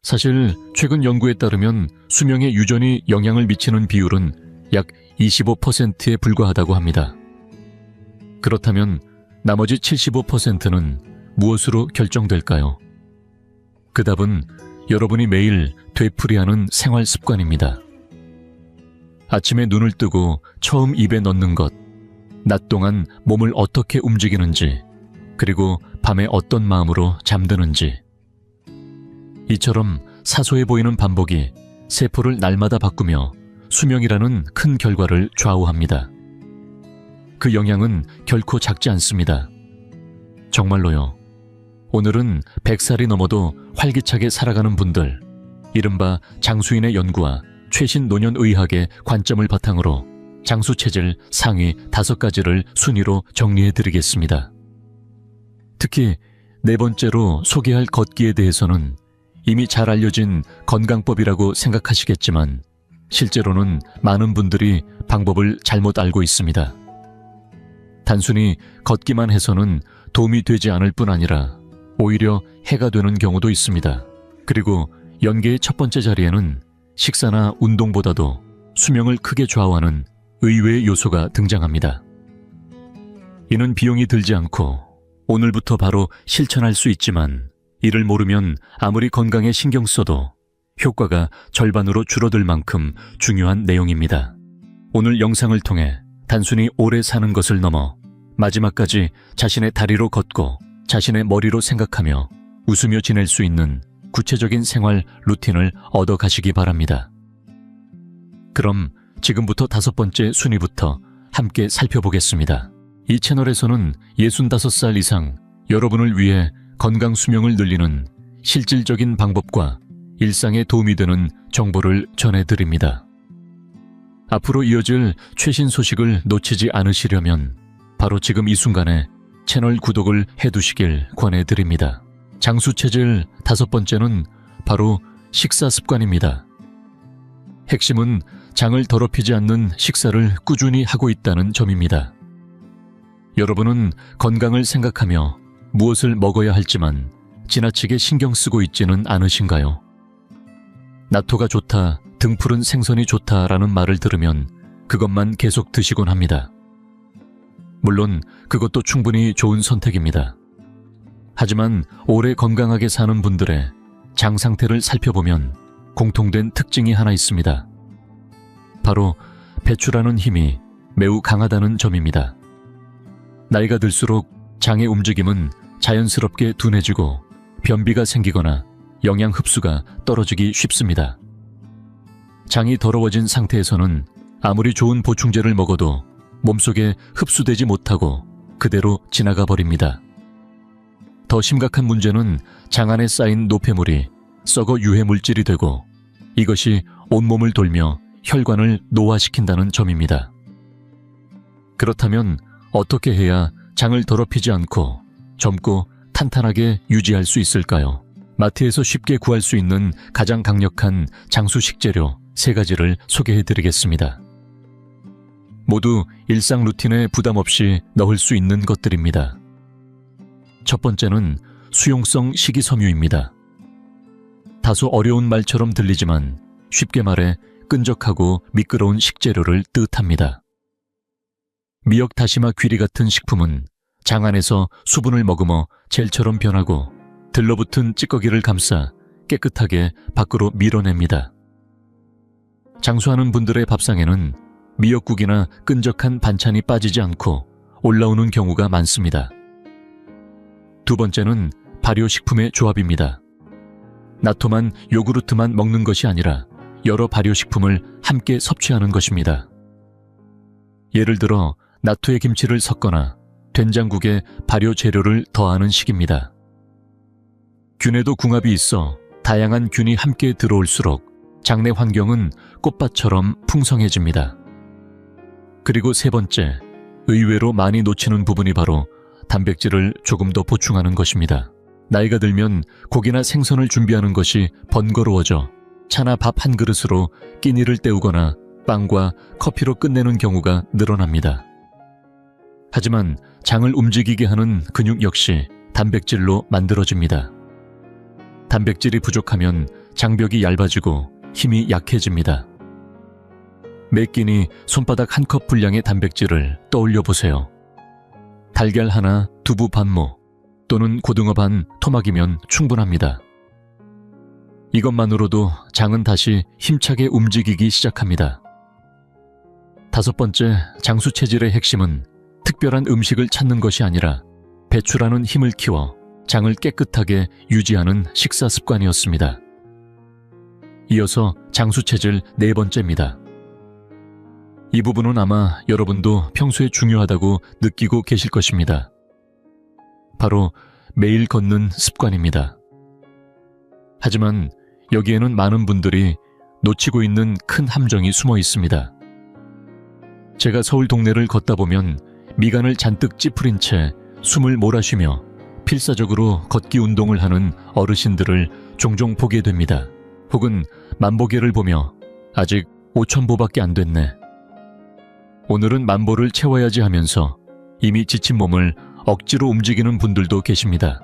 사실 최근 연구에 따르면 수명에 유전이 영향을 미치는 비율은 약 25%에 불과하다고 합니다. 그렇다면 나머지 75%는 무엇으로 결정될까요? 그 답은 여러분이 매일 되풀이하는 생활 습관입니다. 아침에 눈을 뜨고 처음 입에 넣는 것, 낮 동안 몸을 어떻게 움직이는지, 그리고 밤에 어떤 마음으로 잠드는지. 이처럼 사소해 보이는 반복이 세포를 날마다 바꾸며 수명이라는 큰 결과를 좌우합니다. 그 영향은 결코 작지 않습니다. 정말로요. 오늘은 100살이 넘어도 활기차게 살아가는 분들, 이른바 장수인의 연구와 최신 노년의학의 관점을 바탕으로 장수체질 상위 5가지를 순위로 정리해드리겠습니다. 특히 네 번째로 소개할 걷기에 대해서는 이미 잘 알려진 건강법이라고 생각하시겠지만 실제로는 많은 분들이 방법을 잘못 알고 있습니다. 단순히 걷기만 해서는 도움이 되지 않을 뿐 아니라 오히려 해가 되는 경우도 있습니다. 그리고 연계의 첫 번째 자리에는 식사나 운동보다도 수명을 크게 좌우하는 의외의 요소가 등장합니다. 이는 비용이 들지 않고 오늘부터 바로 실천할 수 있지만 이를 모르면 아무리 건강에 신경 써도 효과가 절반으로 줄어들 만큼 중요한 내용입니다. 오늘 영상을 통해 단순히 오래 사는 것을 넘어 마지막까지 자신의 다리로 걷고 자신의 머리로 생각하며 웃으며 지낼 수 있는 구체적인 생활 루틴을 얻어가시기 바랍니다. 그럼 지금부터 5번째 순위부터 함께 살펴보겠습니다. 이 채널에서는 65살 이상 여러분을 위해 건강 수명을 늘리는 실질적인 방법과 일상에 도움이 되는 정보를 전해드립니다. 앞으로 이어질 최신 소식을 놓치지 않으시려면 바로 지금 이 순간에 채널 구독을 해두시길 권해드립니다. 장수체질 5번째는 바로 식사 습관입니다. 핵심은 장을 더럽히지 않는 식사를 꾸준히 하고 있다는 점입니다. 여러분은 건강을 생각하며 무엇을 먹어야 할지만 지나치게 신경 쓰고 있지는 않으신가요? 나토가 좋다, 등푸른 생선이 좋다라는 말을 들으면 그것만 계속 드시곤 합니다. 물론 그것도 충분히 좋은 선택입니다. 하지만 오래 건강하게 사는 분들의 장 상태를 살펴보면 공통된 특징이 하나 있습니다. 바로 배출하는 힘이 매우 강하다는 점입니다. 나이가 들수록 장의 움직임은 자연스럽게 둔해지고 변비가 생기거나 영양 흡수가 떨어지기 쉽습니다. 장이 더러워진 상태에서는 아무리 좋은 보충제를 먹어도 몸속에 흡수되지 못하고 그대로 지나가 버립니다. 더 심각한 문제는 장 안에 쌓인 노폐물이 썩어 유해물질이 되고 이것이 온몸을 돌며 혈관을 노화시킨다는 점입니다. 그렇다면 어떻게 해야 장을 더럽히지 않고 젊고 탄탄하게 유지할 수 있을까요? 마트에서 쉽게 구할 수 있는 가장 강력한 장수 식재료 3가지를 소개해드리겠습니다. 모두 일상 루틴에 부담 없이 넣을 수 있는 것들입니다. 첫 번째는 수용성 식이섬유입니다. 다소 어려운 말처럼 들리지만 쉽게 말해 끈적하고 미끄러운 식재료를 뜻합니다. 미역, 다시마, 귀리 같은 식품은 장 안에서 수분을 머금어 젤처럼 변하고 들러붙은 찌꺼기를 감싸 깨끗하게 밖으로 밀어냅니다. 장수하는 분들의 밥상에는 미역국이나 끈적한 반찬이 빠지지 않고 올라오는 경우가 많습니다. 두 번째는 발효식품의 조합입니다. 나토만 요구르트만 먹는 것이 아니라 여러 발효식품을 함께 섭취하는 것입니다. 예를 들어 나토에 김치를 섞거나 된장국에 발효 재료를 더하는 식입니다. 균에도 궁합이 있어 다양한 균이 함께 들어올수록 장내 환경은 꽃밭처럼 풍성해집니다. 그리고 세 번째, 의외로 많이 놓치는 부분이 바로 단백질을 조금 더 보충하는 것입니다. 나이가 들면 고기나 생선을 준비하는 것이 번거로워져 차나 밥 한 그릇으로 끼니를 때우거나 빵과 커피로 끝내는 경우가 늘어납니다. 하지만 장을 움직이게 하는 근육 역시 단백질로 만들어집니다. 단백질이 부족하면 장벽이 얇아지고 힘이 약해집니다. 매 끼니 손바닥 한 컵 분량의 단백질을 떠올려 보세요. 달걀 하나, 두부 반모 또는 고등어 반 토막이면 충분합니다. 이것만으로도 장은 다시 힘차게 움직이기 시작합니다. 5번째, 장수 체질의 핵심은 특별한 음식을 찾는 것이 아니라 배출하는 힘을 키워 장을 깨끗하게 유지하는 식사 습관이었습니다. 이어서 장수 체질 4번째입니다. 이 부분은 아마 여러분도 평소에 중요하다고 느끼고 계실 것입니다. 바로 매일 걷는 습관입니다. 하지만 여기에는 많은 분들이 놓치고 있는 큰 함정이 숨어 있습니다. 제가 서울 동네를 걷다 보면 미간을 잔뜩 찌푸린 채 숨을 몰아쉬며 필사적으로 걷기 운동을 하는 어르신들을 종종 보게 됩니다. 혹은 만보계를 보며 아직 5,000보밖에 안 됐네. 오늘은 10,000보를 채워야지 하면서 이미 지친 몸을 억지로 움직이는 분들도 계십니다.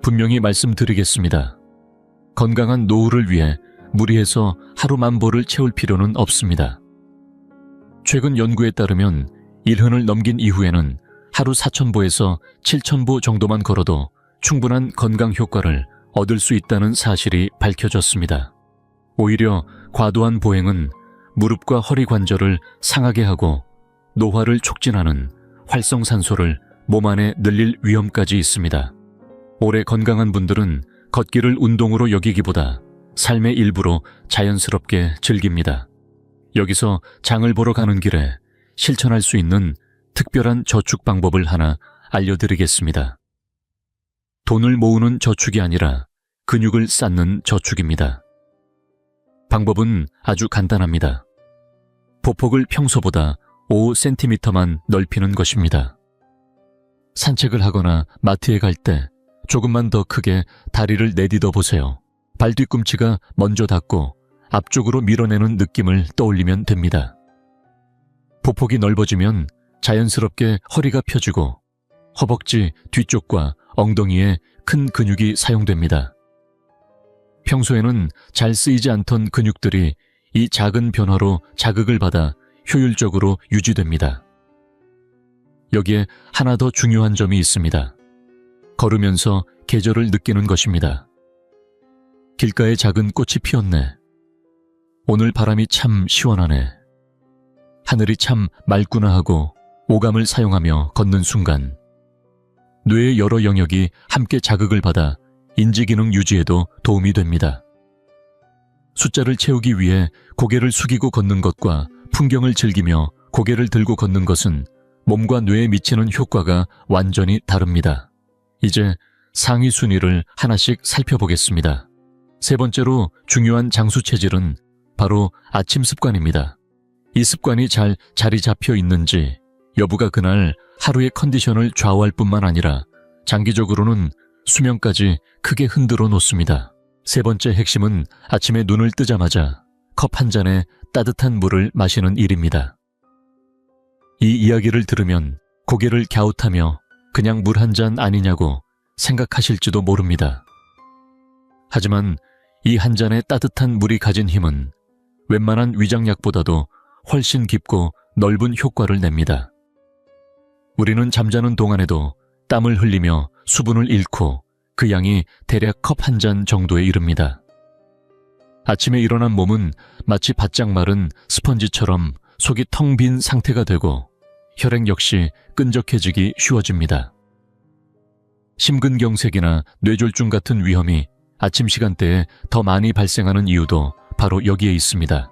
분명히 말씀드리겠습니다. 건강한 노후를 위해 무리해서 하루 10,000보를 채울 필요는 없습니다. 최근 연구에 따르면 1흔을 넘긴 이후에는 하루 4,000보에서 7,000보 정도만 걸어도 충분한 건강 효과를 얻을 수 있다는 사실이 밝혀졌습니다. 오히려 과도한 보행은 무릎과 허리 관절을 상하게 하고 노화를 촉진하는 활성산소를 몸 안에 늘릴 위험까지 있습니다. 오래 건강한 분들은 걷기를 운동으로 여기기보다 삶의 일부로 자연스럽게 즐깁니다. 여기서 장을 보러 가는 길에 실천할 수 있는 특별한 저축 방법을 하나 알려드리겠습니다. 돈을 모으는 저축이 아니라 근육을 쌓는 저축입니다. 방법은 아주 간단합니다. 보폭을 평소보다 5cm만 넓히는 것입니다. 산책을 하거나 마트에 갈 때 조금만 더 크게 다리를 내딛어 보세요. 발 뒤꿈치가 먼저 닿고 앞쪽으로 밀어내는 느낌을 떠올리면 됩니다. 보폭이 넓어지면 자연스럽게 허리가 펴지고 허벅지 뒤쪽과 엉덩이에 큰 근육이 사용됩니다. 평소에는 잘 쓰이지 않던 근육들이 이 작은 변화로 자극을 받아 효율적으로 유지됩니다. 여기에 하나 더 중요한 점이 있습니다. 걸으면서 계절을 느끼는 것입니다. 길가에 작은 꽃이 피었네. 오늘 바람이 참 시원하네. 하늘이 참 맑구나 하고 오감을 사용하며 걷는 순간 뇌의 여러 영역이 함께 자극을 받아 인지기능 유지에도 도움이 됩니다. 숫자를 채우기 위해 고개를 숙이고 걷는 것과 풍경을 즐기며 고개를 들고 걷는 것은 몸과 뇌에 미치는 효과가 완전히 다릅니다. 이제 상위 순위를 하나씩 살펴보겠습니다. 3번째로 중요한 장수 체질은 바로 아침 습관입니다. 이 습관이 잘 자리 잡혀 있는지 여부가 그날 하루의 컨디션을 좌우할 뿐만 아니라 장기적으로는 수명까지 크게 흔들어 놓습니다. 3번째 핵심은 아침에 눈을 뜨자마자 컵 한 잔에 따뜻한 물을 마시는 일입니다. 이 이야기를 들으면 고개를 갸웃하며 그냥 물 한 잔 아니냐고 생각하실지도 모릅니다. 하지만 이 한 잔의 따뜻한 물이 가진 힘은 웬만한 위장약보다도 훨씬 깊고 넓은 효과를 냅니다. 우리는 잠자는 동안에도 땀을 흘리며 수분을 잃고 그 양이 대략 컵 한 잔 정도에 이릅니다. 아침에 일어난 몸은 마치 바짝 마른 스펀지처럼 속이 텅 빈 상태가 되고 혈액 역시 끈적해지기 쉬워집니다. 심근경색이나 뇌졸중 같은 위험이 아침 시간대에 더 많이 발생하는 이유도 바로 여기에 있습니다.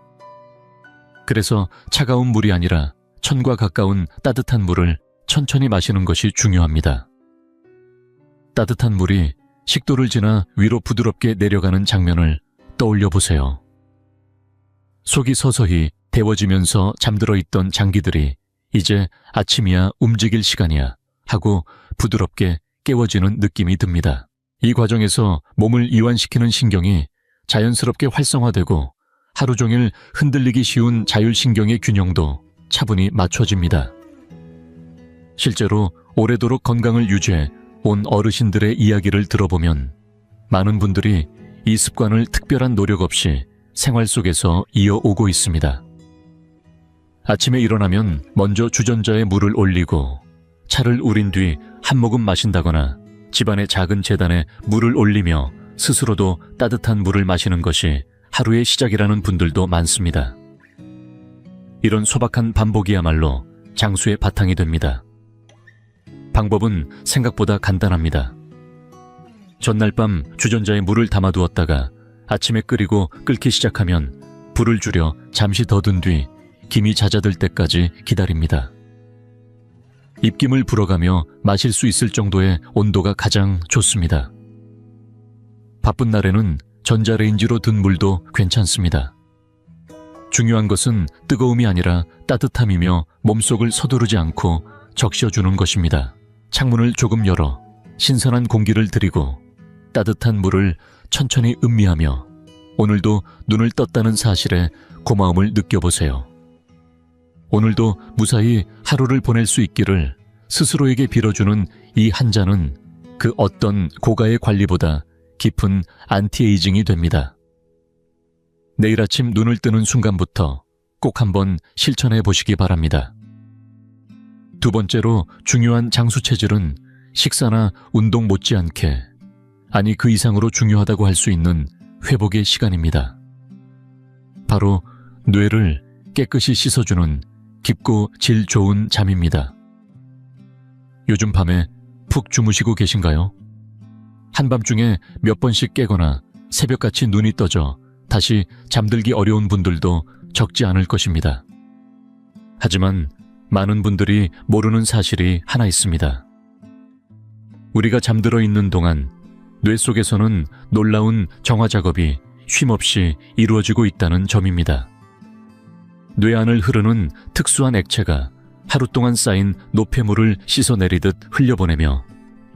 그래서 차가운 물이 아니라 천과 가까운 따뜻한 물을 천천히 마시는 것이 중요합니다. 따뜻한 물이 식도를 지나 위로 부드럽게 내려가는 장면을 떠올려 보세요. 속이 서서히 데워지면서 잠들어 있던 장기들이 이제 아침이야 움직일 시간이야 하고 부드럽게 깨워지는 느낌이 듭니다. 이 과정에서 몸을 이완시키는 신경이 자연스럽게 활성화되고 하루 종일 흔들리기 쉬운 자율신경의 균형도 차분히 맞춰집니다. 실제로 오래도록 건강을 유지해 온 어르신들의 이야기를 들어보면 많은 분들이 이 습관을 특별한 노력 없이 생활 속에서 이어오고 있습니다. 아침에 일어나면 먼저 주전자에 물을 올리고 차를 우린 뒤 한 모금 마신다거나 집안의 작은 제단에 물을 올리며 스스로도 따뜻한 물을 마시는 것이 하루의 시작이라는 분들도 많습니다. 이런 소박한 반복이야말로 장수의 바탕이 됩니다. 방법은 생각보다 간단합니다. 전날 밤 주전자에 물을 담아두었다가 아침에 끓이고 끓기 시작하면 불을 줄여 잠시 더 둔 뒤 김이 잦아들 때까지 기다립니다. 입김을 불어가며 마실 수 있을 정도의 온도가 가장 좋습니다. 바쁜 날에는 전자레인지로 든 물도 괜찮습니다. 중요한 것은 뜨거움이 아니라 따뜻함이며 몸속을 서두르지 않고 적셔주는 것입니다. 창문을 조금 열어 신선한 공기를 들이고 따뜻한 물을 천천히 음미하며 오늘도 눈을 떴다는 사실에 고마움을 느껴보세요. 오늘도 무사히 하루를 보낼 수 있기를 스스로에게 빌어주는 이 한 잔은 그 어떤 고가의 관리보다 깊은 안티에이징이 됩니다. 내일 아침 눈을 뜨는 순간부터 꼭 한번 실천해 보시기 바랍니다. 두 번째로 중요한 장수 체질은 식사나 운동 못지않게, 아니 그 이상으로 중요하다고 할 수 있는 회복의 시간입니다. 바로 뇌를 깨끗이 씻어주는 깊고 질 좋은 잠입니다. 요즘 밤에 푹 주무시고 계신가요? 한밤중에 몇 번씩 깨거나 새벽같이 눈이 떠져 다시 잠들기 어려운 분들도 적지 않을 것입니다. 하지만 많은 분들이 모르는 사실이 하나 있습니다. 우리가 잠들어 있는 동안 뇌 속에서는 놀라운 정화 작업이 쉼없이 이루어지고 있다는 점입니다. 뇌 안을 흐르는 특수한 액체가 하루 동안 쌓인 노폐물을 씻어내리듯 흘려보내며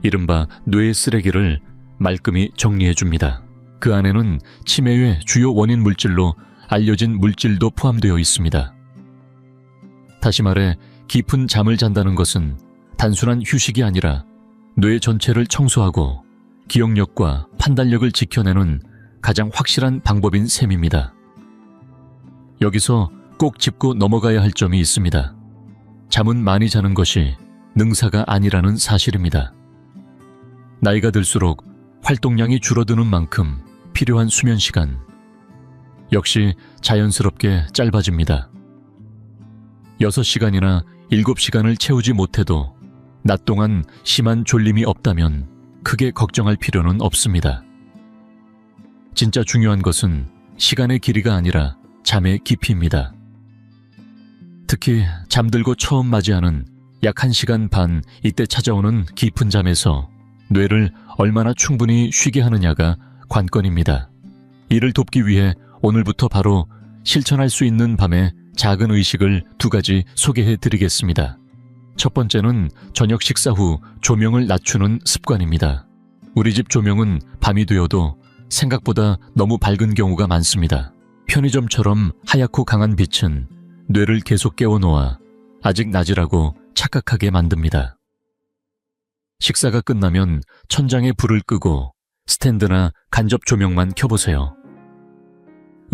이른바 뇌의 쓰레기를 말끔히 정리해줍니다. 그 안에는 치매의 주요 원인 물질로 알려진 물질도 포함되어 있습니다. 다시 말해 깊은 잠을 잔다는 것은 단순한 휴식이 아니라 뇌 전체를 청소하고 기억력과 판단력을 지켜내는 가장 확실한 방법인 셈입니다. 여기서 꼭 짚고 넘어가야 할 점이 있습니다. 잠은 많이 자는 것이 능사가 아니라는 사실입니다. 나이가 들수록 활동량이 줄어드는 만큼 필요한 수면 시간 역시 자연스럽게 짧아집니다. 6시간이나 7시간을 채우지 못해도 낮 동안 심한 졸림이 없다면 크게 걱정할 필요는 없습니다. 진짜 중요한 것은 시간의 길이가 아니라 잠의 깊이입니다. 특히 잠들고 처음 맞이하는 약 1시간 반 이때 찾아오는 깊은 잠에서 뇌를 얼마나 충분히 쉬게 하느냐가 관건입니다. 이를 돕기 위해 오늘부터 바로 실천할 수 있는 밤의 작은 의식을 2가지 소개해 드리겠습니다. 첫 번째는 저녁 식사 후 조명을 낮추는 습관입니다. 우리 집 조명은 밤이 되어도 생각보다 너무 밝은 경우가 많습니다. 편의점처럼 하얗고 강한 빛은 뇌를 계속 깨워놓아 아직 낮이라고 착각하게 만듭니다. 식사가 끝나면 천장에 불을 끄고 스탠드나 간접 조명만 켜보세요.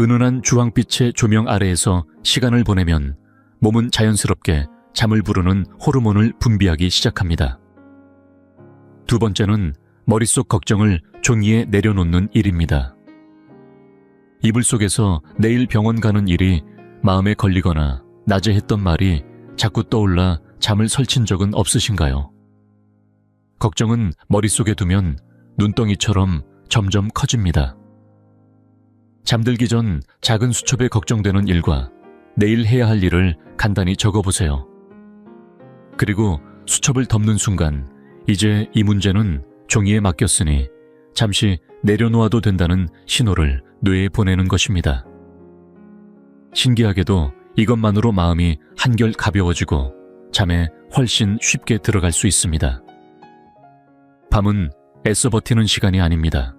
은은한 주황빛의 조명 아래에서 시간을 보내면 몸은 자연스럽게 잠을 부르는 호르몬을 분비하기 시작합니다. 두 번째는 머릿속 걱정을 종이에 내려놓는 일입니다. 이불 속에서 내일 병원 가는 일이 마음에 걸리거나 낮에 했던 말이 자꾸 떠올라 잠을 설친 적은 없으신가요? 걱정은 머릿속에 두면 눈덩이처럼 점점 커집니다. 잠들기 전 작은 수첩에 걱정되는 일과 내일 해야 할 일을 간단히 적어보세요. 그리고 수첩을 덮는 순간 이제 이 문제는 종이에 맡겼으니 잠시 내려놓아도 된다는 신호를 뇌에 보내는 것입니다. 신기하게도 이것만으로 마음이 한결 가벼워지고 잠에 훨씬 쉽게 들어갈 수 있습니다. 밤은 애써 버티는 시간이 아닙니다.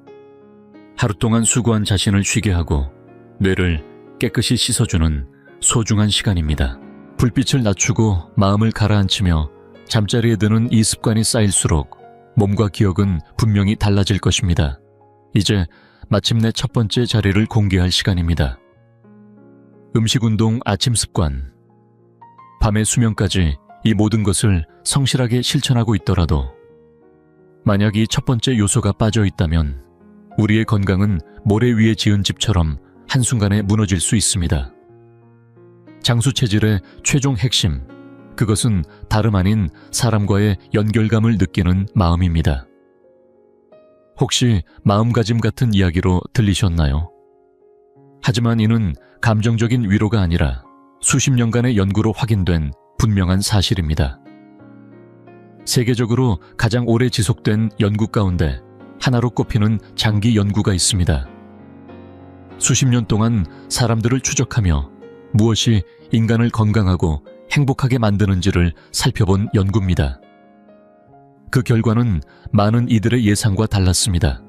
하루 동안 수고한 자신을 쉬게 하고 뇌를 깨끗이 씻어주는 소중한 시간입니다. 불빛을 낮추고 마음을 가라앉히며 잠자리에 드는 이 습관이 쌓일수록 몸과 기억은 분명히 달라질 것입니다. 이제 마침내 첫 번째 자리를 공개할 시간입니다. 음식, 운동, 아침 습관, 밤의 수면까지 이 모든 것을 성실하게 실천하고 있더라도 만약 이 첫 번째 요소가 빠져 있다면 우리의 건강은 모래 위에 지은 집처럼 한순간에 무너질 수 있습니다. 장수 체질의 최종 핵심, 그것은 다름 아닌 사람과의 연결감을 느끼는 마음입니다. 혹시 마음가짐 같은 이야기로 들리셨나요? 하지만 이는 감정적인 위로가 아니라 수십 년간의 연구로 확인된 분명한 사실입니다. 세계적으로 가장 오래 지속된 연구 가운데 하나로 꼽히는 장기 연구가 있습니다. 수십 년 동안 사람들을 추적하며 무엇이 인간을 건강하고 행복하게 만드는지를 살펴본 연구입니다. 그 결과는 많은 이들의 예상과 달랐습니다.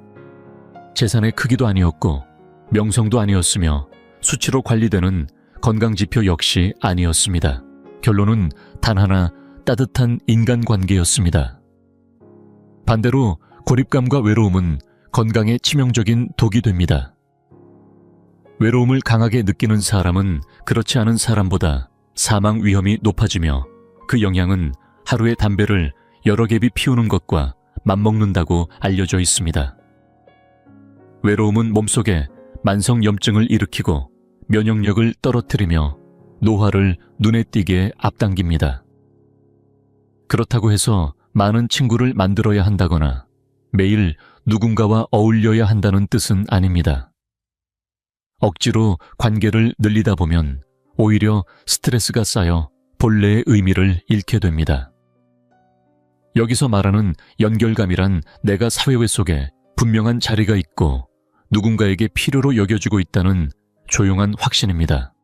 재산의 크기도 아니었고 명성도 아니었으며 수치로 관리되는 건강지표 역시 아니었습니다. 결론은 단 하나, 따뜻한 인간관계였습니다. 반대로 고립감과 외로움은 건강에 치명적인 독이 됩니다. 외로움을 강하게 느끼는 사람은 그렇지 않은 사람보다 사망 위험이 높아지며 그 영향은 하루에 담배를 여러 갭이 피우는 것과 맞먹는다고 알려져 있습니다. 외로움은 몸속에 만성염증을 일으키고 면역력을 떨어뜨리며 노화를 눈에 띄게 앞당깁니다. 그렇다고 해서 많은 친구를 만들어야 한다거나 매일 누군가와 어울려야 한다는 뜻은 아닙니다. 억지로 관계를 늘리다 보면 오히려 스트레스가 쌓여 본래의 의미를 잃게 됩니다. 여기서 말하는 연결감이란 내가 사회 속에 분명한 자리가 있고 누군가에게 필요로 여겨지고 있다는 조용한 확신입니다.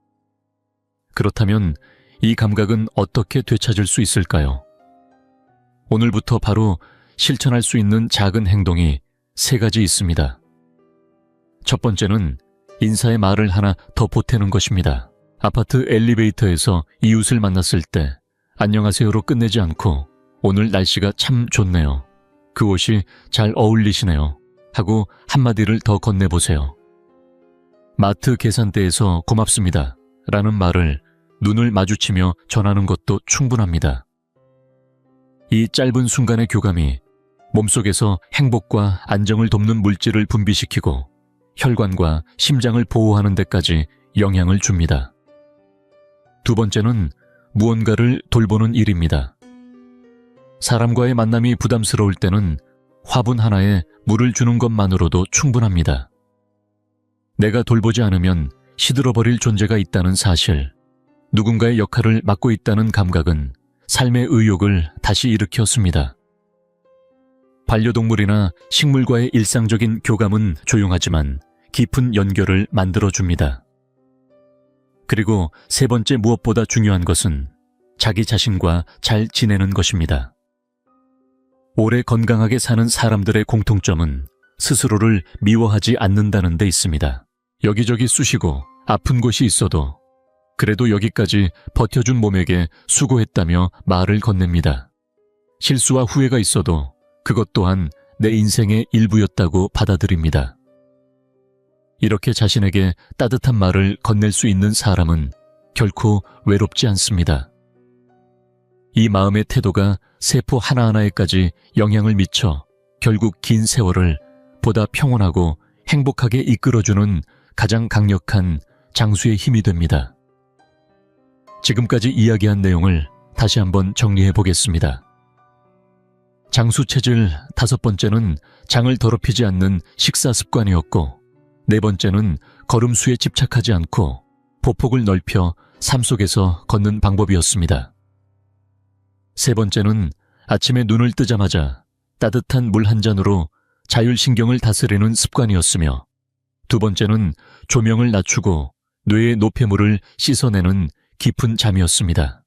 그렇다면 이 감각은 어떻게 되찾을 수 있을까요? 오늘부터 바로 실천할 수 있는 작은 행동이 3가지 있습니다. 첫 번째는 인사의 말을 하나 더 보태는 것입니다. 아파트 엘리베이터에서 이웃을 만났을 때 안녕하세요로 끝내지 않고 오늘 날씨가 참 좋네요. 그 옷이 잘 어울리시네요. 하고 한마디를 더 건네보세요. 마트 계산대에서 고맙습니다. 라는 말을 눈을 마주치며 전하는 것도 충분합니다. 이 짧은 순간의 교감이 몸속에서 행복과 안정을 돕는 물질을 분비시키고 혈관과 심장을 보호하는 데까지 영향을 줍니다. 두 번째는 무언가를 돌보는 일입니다. 사람과의 만남이 부담스러울 때는 화분 하나에 물을 주는 것만으로도 충분합니다. 내가 돌보지 않으면 시들어버릴 존재가 있다는 사실, 누군가의 역할을 맡고 있다는 감각은 삶의 의욕을 다시 일으켰습니다. 반려동물이나 식물과의 일상적인 교감은 조용하지만 깊은 연결을 만들어줍니다. 그리고 3번째, 무엇보다 중요한 것은 자기 자신과 잘 지내는 것입니다. 오래 건강하게 사는 사람들의 공통점은 스스로를 미워하지 않는다는 데 있습니다. 여기저기 쑤시고 아픈 곳이 있어도 그래도 여기까지 버텨준 몸에게 수고했다며 말을 건넵니다. 실수와 후회가 있어도 그것 또한 내 인생의 일부였다고 받아들입니다. 이렇게 자신에게 따뜻한 말을 건넬 수 있는 사람은 결코 외롭지 않습니다. 이 마음의 태도가 세포 하나하나에까지 영향을 미쳐 결국 긴 세월을 보다 평온하고 행복하게 이끌어주는 가장 강력한 장수의 힘이 됩니다. 지금까지 이야기한 내용을 다시 한번 정리해 보겠습니다. 장수 체질 5번째는 장을 더럽히지 않는 식사 습관이었고, 4번째는 걸음수에 집착하지 않고 보폭을 넓혀 삶 속에서 걷는 방법이었습니다. 3번째는 아침에 눈을 뜨자마자 따뜻한 물 한 잔으로 자율신경을 다스리는 습관이었으며, 2번째는 조명을 낮추고 뇌의 노폐물을 씻어내는 깊은 잠이었습니다.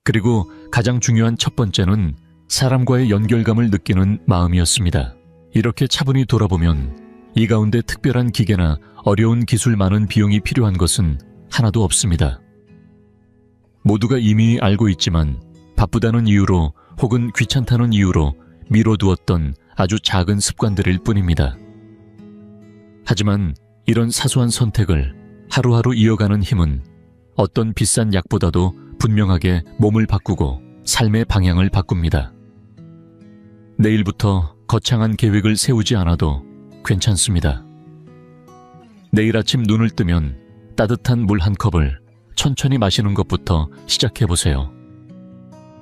그리고 가장 중요한 첫 번째는 사람과의 연결감을 느끼는 마음이었습니다. 이렇게 차분히 돌아보면 이 가운데 특별한 기계나 어려운 기술, 많은 비용이 필요한 것은 하나도 없습니다. 모두가 이미 알고 있지만 바쁘다는 이유로 혹은 귀찮다는 이유로 미뤄두었던 아주 작은 습관들일 뿐입니다. 하지만 이런 사소한 선택을 하루하루 이어가는 힘은 어떤 비싼 약보다도 분명하게 몸을 바꾸고 삶의 방향을 바꿉니다. 내일부터 거창한 계획을 세우지 않아도 괜찮습니다. 내일 아침 눈을 뜨면 따뜻한 물 한 컵을 천천히 마시는 것부터 시작해보세요.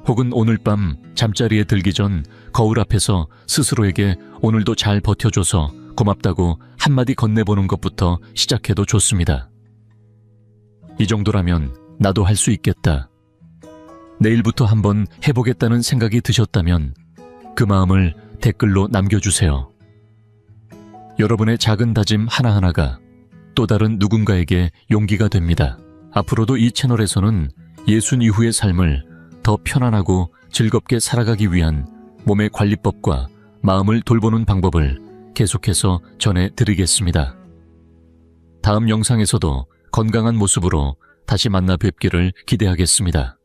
혹은 오늘 밤 잠자리에 들기 전 거울 앞에서 스스로에게 오늘도 잘 버텨줘서 고맙다고 한마디 건네보는 것부터 시작해도 좋습니다. 이 정도라면 나도 할 수 있겠다. 내일부터 한번 해보겠다는 생각이 드셨다면 그 마음을 댓글로 남겨주세요. 여러분의 작은 다짐 하나하나가 또 다른 누군가에게 용기가 됩니다. 앞으로도 이 채널에서는 예순 이후의 삶을 더 편안하고 즐겁게 살아가기 위한 몸의 관리법과 마음을 돌보는 방법을 계속해서 전해드리겠습니다. 다음 영상에서도 건강한 모습으로 다시 만나 뵙기를 기대하겠습니다.